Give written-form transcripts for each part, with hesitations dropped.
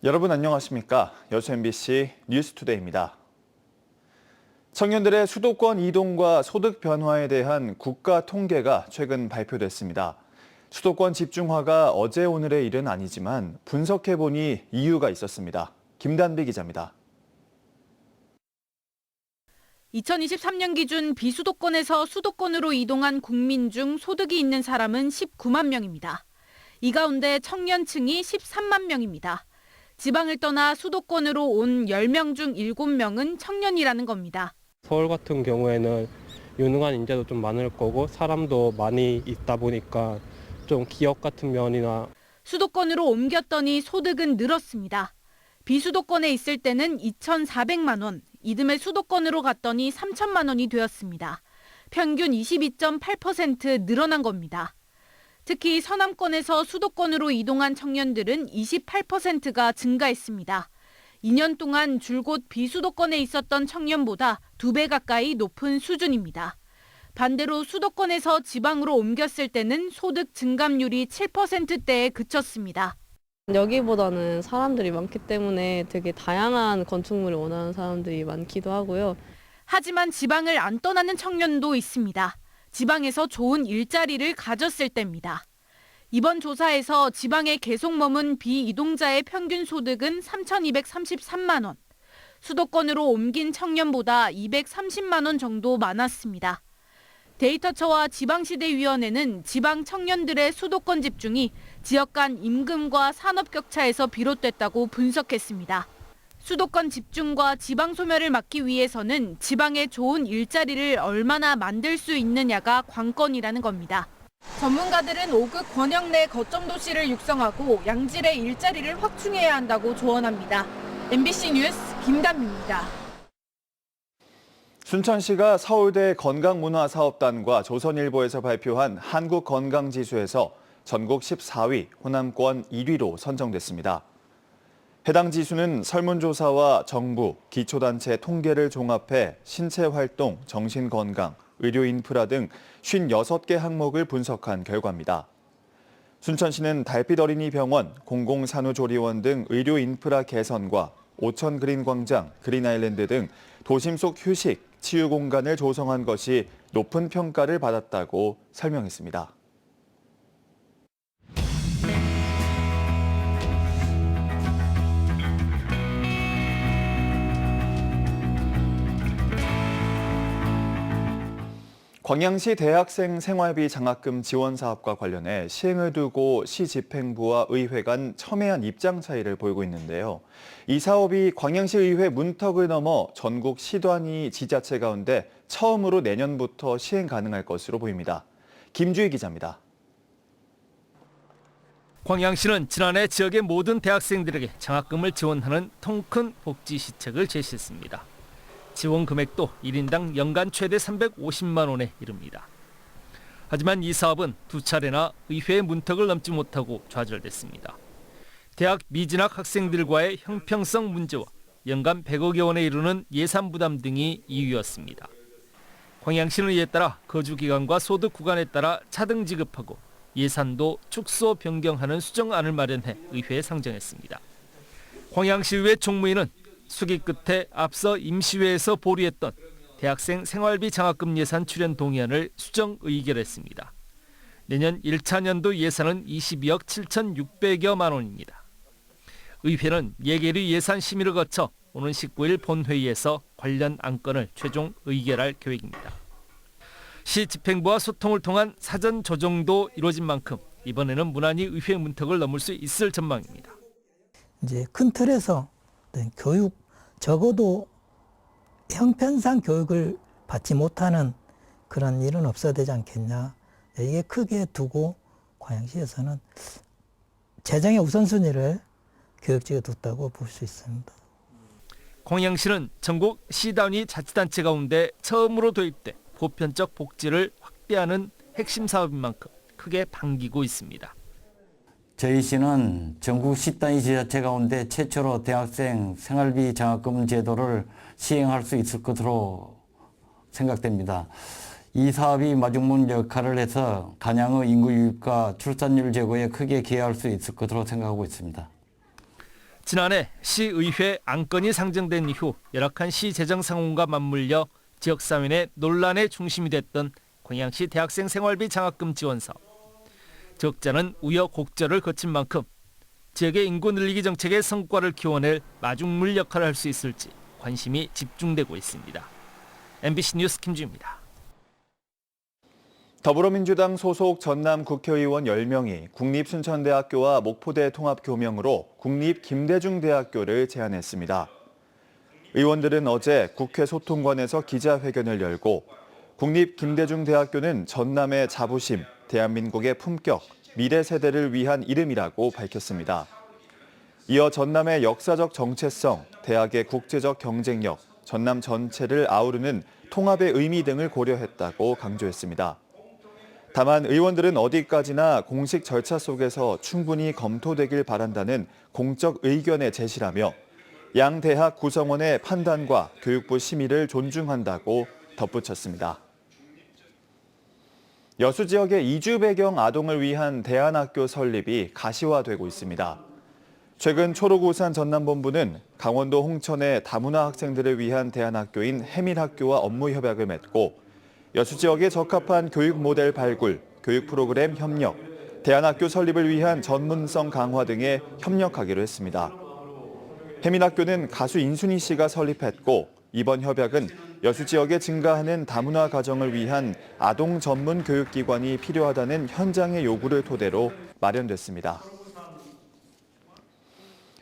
여러분 안녕하십니까? 여수 MBC 뉴스투데이입니다. 청년들의 수도권 이동과 소득 변화에 대한 국가 통계가 최근 발표됐습니다. 수도권 집중화가 어제 오늘의 일은 아니지만 분석해보니 이유가 있었습니다. 김단비 기자입니다. 2023년 기준 비수도권에서 수도권으로 이동한 국민 중 소득이 있는 사람은 19만 명입니다. 이 가운데 청년층이 13만 명입니다. 지방을 떠나 수도권으로 온 10명 중 7명은 청년이라는 겁니다. 서울 같은 경우에는 유능한 인재도 좀 많을 거고 사람도 많이 있다 보니까 좀 기업 같은 면이나 수도권으로 옮겼더니 소득은 늘었습니다. 비수도권에 있을 때는 2,400만 원, 이듬해 수도권으로 갔더니 3천만 원이 되었습니다. 평균 22.8% 늘어난 겁니다. 특히 서남권에서 수도권으로 이동한 청년들은 28%가 증가했습니다. 2년 동안 줄곧 비수도권에 있었던 청년보다 2배 가까이 높은 수준입니다. 반대로 수도권에서 지방으로 옮겼을 때는 소득 증감률이 7%대에 그쳤습니다. 여기보다는 사람들이 많기 때문에 되게 다양한 건축물을 원하는 사람들이 많기도 하고요. 하지만 지방을 안 떠나는 청년도 있습니다. 지방에서 좋은 일자리를 가졌을 때입니다. 이번 조사에서 지방에 계속 머문 비이동자의 평균 소득은 3,233만 원, 수도권으로 옮긴 청년보다 230만 원 정도 많았습니다. 데이터처와 지방시대위원회는 지방 청년들의 수도권 집중이 지역 간 임금과 산업 격차에서 비롯됐다고 분석했습니다. 수도권 집중과 지방 소멸을 막기 위해서는 지방에 좋은 일자리를 얼마나 만들 수 있느냐가 관건이라는 겁니다. 전문가들은 5급 권역 내 거점 도시를 육성하고 양질의 일자리를 확충해야 한다고 조언합니다. MBC 뉴스 김단비입니다. 순천시가 서울대 건강문화사업단과 조선일보에서 발표한 한국건강지수에서 전국 14위, 호남권 1위로 선정됐습니다. 해당 지수는 설문조사와 정부, 기초단체 통계를 종합해 신체활동, 정신건강, 의료인프라 등 56개 항목을 분석한 결과입니다. 순천시는 달빛어린이병원, 공공산후조리원 등 의료인프라 개선과 오천그린광장, 그린아일랜드 등 도심 속 휴식, 치유 공간을 조성한 것이 높은 평가를 받았다고 설명했습니다. 광양시 대학생 생활비 장학금 지원 사업과 관련해 시행을 두고 시 집행부와 의회 간 첨예한 입장 차이를 보이고 있는데요. 이 사업이 광양시 의회 문턱을 넘어 전국 시 단위 지자체 가운데 처음으로 내년부터 시행 가능할 것으로 보입니다. 김주희 기자입니다. 광양시는 지난해 지역의 모든 대학생들에게 장학금을 지원하는 통큰 복지 시책을 제시했습니다. 지원 금액도 1인당 연간 최대 350만 원에 이릅니다. 하지만 이 사업은 두 차례나 의회의 문턱을 넘지 못하고 좌절됐습니다. 대학 미진학 학생들과의 형평성 문제와 연간 100억여 원에 이르는 예산 부담 등이 이유였습니다. 광양시는 이에 따라 거주기간과 소득 구간에 따라 차등 지급하고 예산도 축소 변경하는 수정안을 마련해 의회에 상정했습니다. 광양시의회 총무위는 수기 끝에 앞서 임시회에서 보류했던 대학생 생활비 장학금 예산 출연 동의안을 수정 의결했습니다. 내년 1차 년도 예산은 22억 7,600여만 원입니다. 의회는 예결위 예산 심의를 거쳐 오는 19일 본회의에서 관련 안건을 최종 의결할 계획입니다. 시 집행부와 소통을 통한 사전 조정도 이루어진 만큼 이번에는 무난히 의회 문턱을 넘을 수 있을 전망입니다. 이제 큰 틀에서 교육, 적어도 형편상 교육을 받지 못하는 그런 일은 없어야 되지 않겠냐. 이게 크게 두고 광양시에서는 재정의 우선순위를 교육직에 뒀다고 볼 수 있습니다. 광양시는 전국 시 단위 자치단체 가운데 처음으로 도입돼 보편적 복지를 확대하는 핵심 사업인 만큼 크게 반기고 있습니다. 저희 시는 전국 10단위 지자체 가운데 최초로 대학생 생활비 장학금 제도를 시행할 수 있을 것으로 생각됩니다. 이 사업이 마중물 역할을 해서 간양의 인구 유입과 출산율 제고에 크게 기여할 수 있을 것으로 생각하고 있습니다. 지난해 시의회 안건이 상정된 이후 열악한 시 재정 상황과 맞물려 지역사회 내 논란의 중심이 됐던 광양시 대학생 생활비 장학금 지원 사업. 적자는 우여곡절을 거친 만큼 지역의 인구 늘리기 정책의 성과를 키워낼 마중물 역할을 할 수 있을지 관심이 집중되고 있습니다. MBC 뉴스 김주입니다. 더불어민주당 소속 전남 국회의원 10명이 국립순천대학교와 목포대 통합교명으로 국립김대중대학교를 제안했습니다. 의원들은 어제 국회 소통관에서 기자회견을 열고 국립김대중대학교는 전남의 자부심, 대한민국의 품격, 미래 세대를 위한 이름이라고 밝혔습니다. 이어 전남의 역사적 정체성, 대학의 국제적 경쟁력, 전남 전체를 아우르는 통합의 의미 등을 고려했다고 강조했습니다. 다만 의원들은 어디까지나 공식 절차 속에서 충분히 검토되길 바란다는 공적 의견의 제시라며 양 대학 구성원의 판단과 교육부 심의를 존중한다고 덧붙였습니다. 여수 지역의 이주 배경 아동을 위한 대안학교 설립이 가시화되고 있습니다. 최근 초록우산 전남본부는 강원도 홍천의 다문화 학생들을 위한 대안학교인 해밀학교와 업무 협약을 맺고 여수 지역에 적합한 교육 모델 발굴, 교육 프로그램 협력, 대안학교 설립을 위한 전문성 강화 등에 협력하기로 했습니다. 해밀학교는 가수 인순이 씨가 설립했고 이번 협약은 여수 지역에 증가하는 다문화 가정을 위한 아동 전문 교육기관이 필요하다는 현장의 요구를 토대로 마련됐습니다.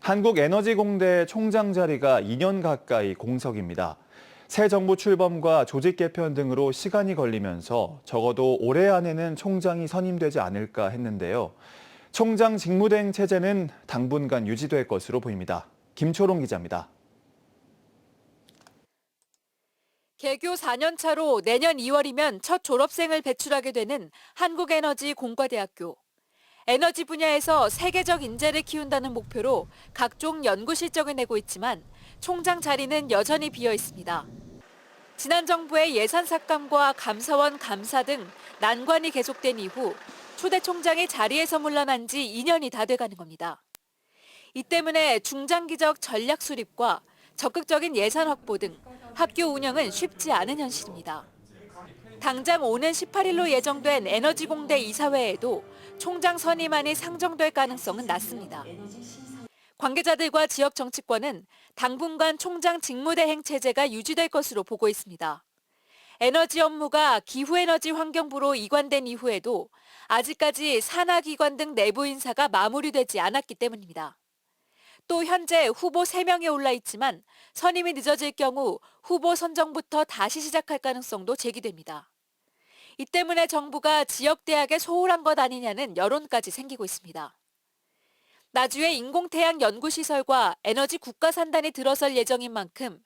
한국에너지공대 총장 자리가 2년 가까이 공석입니다. 새 정부 출범과 조직 개편 등으로 시간이 걸리면서 적어도 올해 안에는 총장이 선임되지 않을까 했는데요. 총장 직무대행 체제는 당분간 유지될 것으로 보입니다. 김초롱 기자입니다. 개교 4년 차로 내년 2월이면 첫 졸업생을 배출하게 되는 한국에너지공과대학교. 에너지 분야에서 세계적 인재를 키운다는 목표로 각종 연구 실적을 내고 있지만 총장 자리는 여전히 비어 있습니다. 지난 정부의 예산 삭감과 감사원 감사 등 난관이 계속된 이후 초대 총장이 자리에서 물러난 지 2년이 다 돼가는 겁니다. 이 때문에 중장기적 전략 수립과 적극적인 예산 확보 등 학교 운영은 쉽지 않은 현실입니다. 당장 오는 18일로 예정된 에너지공대 이사회에도 총장 선임안이 상정될 가능성은 낮습니다. 관계자들과 지역 정치권은 당분간 총장 직무대행 체제가 유지될 것으로 보고 있습니다. 에너지 업무가 기후에너지 환경부로 이관된 이후에도 아직까지 산하기관 등 내부 인사가 마무리되지 않았기 때문입니다. 또 현재 후보 3명이 올라 있지만 선임이 늦어질 경우 후보 선정부터 다시 시작할 가능성도 제기됩니다. 이 때문에 정부가 지역대학에 소홀한 것 아니냐는 여론까지 생기고 있습니다. 나주에 인공태양 연구시설과 에너지 국가산단이 들어설 예정인 만큼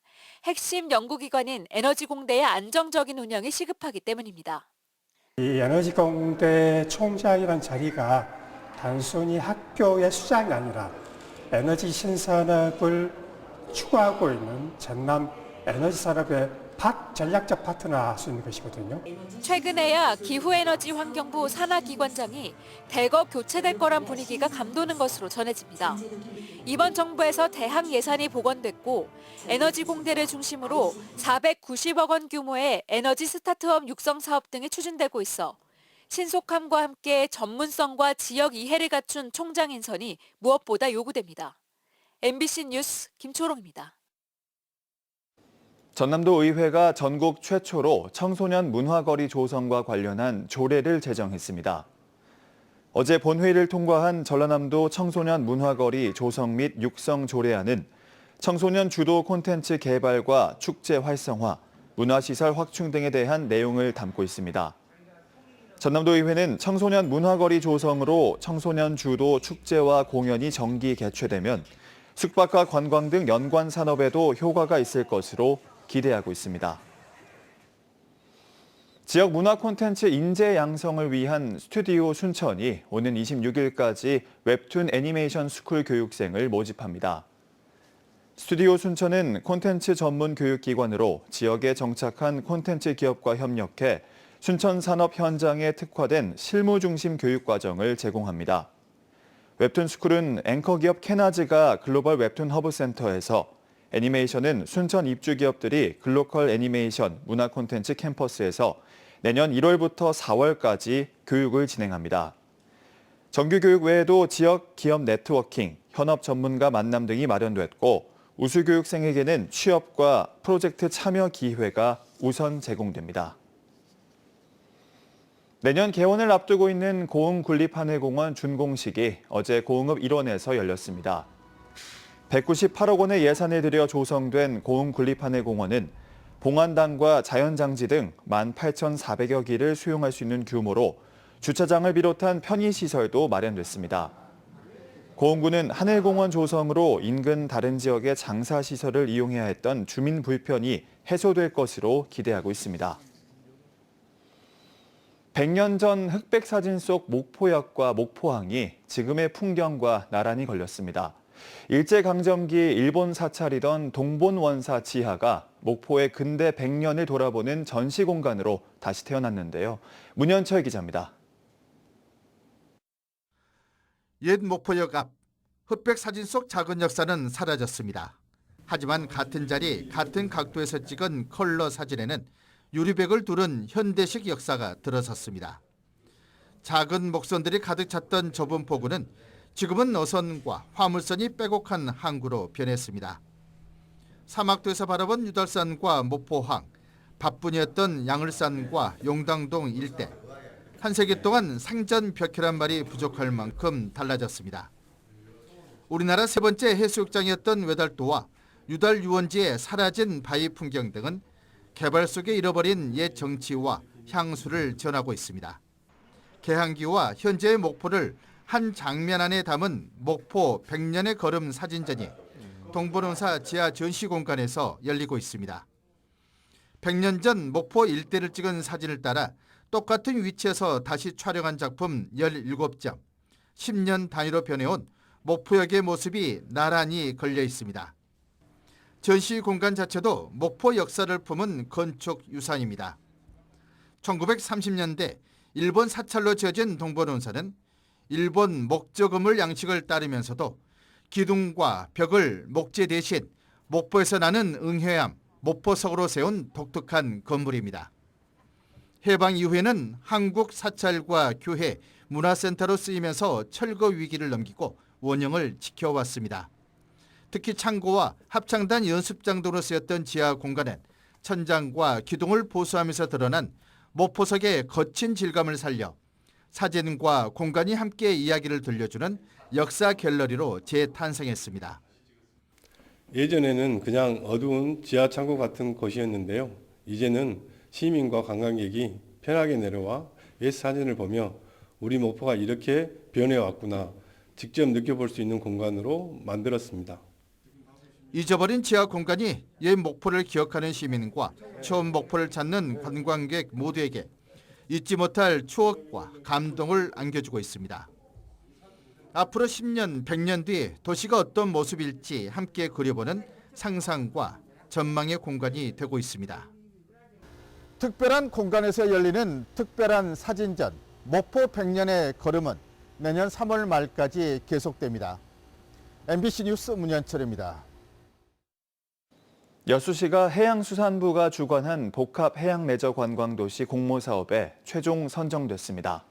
핵심 연구기관인 에너지공대의 안정적인 운영이 시급하기 때문입니다. 이 에너지공대 총장이라는 자리가 단순히 학교의 수장이 아니라 에너지 신산업을 추구하고 있는 전남 에너지 산업의 전략적 파트너가 할 수 있는 것이거든요. 최근에야 기후에너지 환경부 산하기관장이 대거 교체될 거란 분위기가 감도는 것으로 전해집니다. 이번 정부에서 대학 예산이 복원됐고 에너지공대를 중심으로 490억 원 규모의 에너지 스타트업 육성 사업 등이 추진되고 있어 신속함과 함께 전문성과 지역 이해를 갖춘 총장 인선이 무엇보다 요구됩니다. MBC 뉴스 김초롱입니다. 전남도 의회가 전국 최초로 청소년 문화거리 조성과 관련한 조례를 제정했습니다. 어제 본회의를 통과한 전라남도 청소년 문화거리 조성 및 육성 조례안은 청소년 주도 콘텐츠 개발과 축제 활성화, 문화시설 확충 등에 대한 내용을 담고 있습니다. 전남도 의회는 청소년 문화거리 조성으로 청소년 주도 축제와 공연이 정기 개최되면 숙박과 관광 등 연관 산업에도 효과가 있을 것으로 기대하고 있습니다. 지역 문화 콘텐츠 인재 양성을 위한 스튜디오 순천이 오는 26일까지 웹툰 애니메이션 스쿨 교육생을 모집합니다. 스튜디오 순천은 콘텐츠 전문 교육기관으로 지역에 정착한 콘텐츠 기업과 협력해 순천 산업 현장에 특화된 실무 중심 교육 과정을 제공합니다. 웹툰스쿨은 앵커 기업 캐나즈가 글로벌 웹툰 허브 센터에서 애니메이션은 순천 입주 기업들이 글로컬 애니메이션 문화 콘텐츠 캠퍼스에서 내년 1월부터 4월까지 교육을 진행합니다. 정규 교육 외에도 지역 기업 네트워킹, 현업 전문가 만남 등이 마련됐고 우수 교육생에게는 취업과 프로젝트 참여 기회가 우선 제공됩니다. 내년 개원을 앞두고 있는 고흥군립하늘공원 준공식이 어제 고흥읍 일원에서 열렸습니다. 198억 원의 예산을 들여 조성된 고흥군립하늘공원은 봉안당과 자연장지 등 18,400여 기를 수용할 수 있는 규모로 주차장을 비롯한 편의시설도 마련됐습니다. 고흥군은 하늘공원 조성으로 인근 다른 지역의 장사시설을 이용해야 했던 주민 불편이 해소될 것으로 기대하고 있습니다. 100년 전 흑백 사진 속 목포역과 목포항이 지금의 풍경과 나란히 걸렸습니다. 일제강점기 일본 사찰이던 동본원사 지하가 목포의 근대 100년을 돌아보는 전시 공간으로 다시 태어났는데요. 문현철 기자입니다. 옛 목포역 앞 흑백 사진 속 작은 역사는 사라졌습니다. 하지만 같은 자리, 같은 각도에서 찍은 컬러 사진에는 유리백을 두른 현대식 역사가 들어섰습니다. 작은 목선들이 가득 찼던 좁은 포구는 지금은 어선과 화물선이 빼곡한 항구로 변했습니다. 사막도에서 바라본 유달산과 목포항, 바쁜이었던 양을산과 용당동 일대. 한 세기 동안 상전 벽해란 말이 부족할 만큼 달라졌습니다. 우리나라 세 번째 해수욕장이었던 외달도와 유달 유원지의 사라진 바위 풍경 등은 개발 속에 잃어버린 옛 정치와 향수를 전하고 있습니다. 개항기와 현재의 목포를 한 장면 안에 담은 목포 100년의 걸음 사진전이 동본원사 지하 전시공간에서 열리고 있습니다. 100년 전 목포 일대를 찍은 사진을 따라 똑같은 위치에서 다시 촬영한 작품 17점, 10년 단위로 변해온 목포역의 모습이 나란히 걸려 있습니다. 전시 공간 자체도 목포 역사를 품은 건축 유산입니다. 1930년대 일본 사찰로 지어진 동본원사는 일본 목저금을 양식을 따르면서도 기둥과 벽을 목재 대신 목포에서 나는 응회암, 목포석으로 세운 독특한 건물입니다. 해방 이후에는 한국 사찰과 교회, 문화센터로 쓰이면서 철거 위기를 넘기고 원형을 지켜왔습니다. 특히 창고와 합창단 연습장 등으로 쓰였던 지하 공간은 천장과 기둥을 보수하면서 드러난 목포석의 거친 질감을 살려 사진과 공간이 함께 이야기를 들려주는 역사 갤러리로 재탄생했습니다. 예전에는 그냥 어두운 지하 창고 같은 곳이었는데요. 이제는 시민과 관광객이 편하게 내려와 옛 사진을 보며 우리 목포가 이렇게 변해왔구나 직접 느껴볼 수 있는 공간으로 만들었습니다. 잊어버린 지하 공간이 옛 목포를 기억하는 시민과 처음 목포를 찾는 관광객 모두에게 잊지 못할 추억과 감동을 안겨주고 있습니다. 앞으로 10년, 100년 뒤 도시가 어떤 모습일지 함께 그려보는 상상과 전망의 공간이 되고 있습니다. 특별한 공간에서 열리는 특별한 사진전, 목포 100년의 걸음은 내년 3월 말까지 계속됩니다. MBC 뉴스 문현철입니다. 여수시가 해양수산부가 주관한 복합해양레저관광도시 공모사업에 최종 선정됐습니다.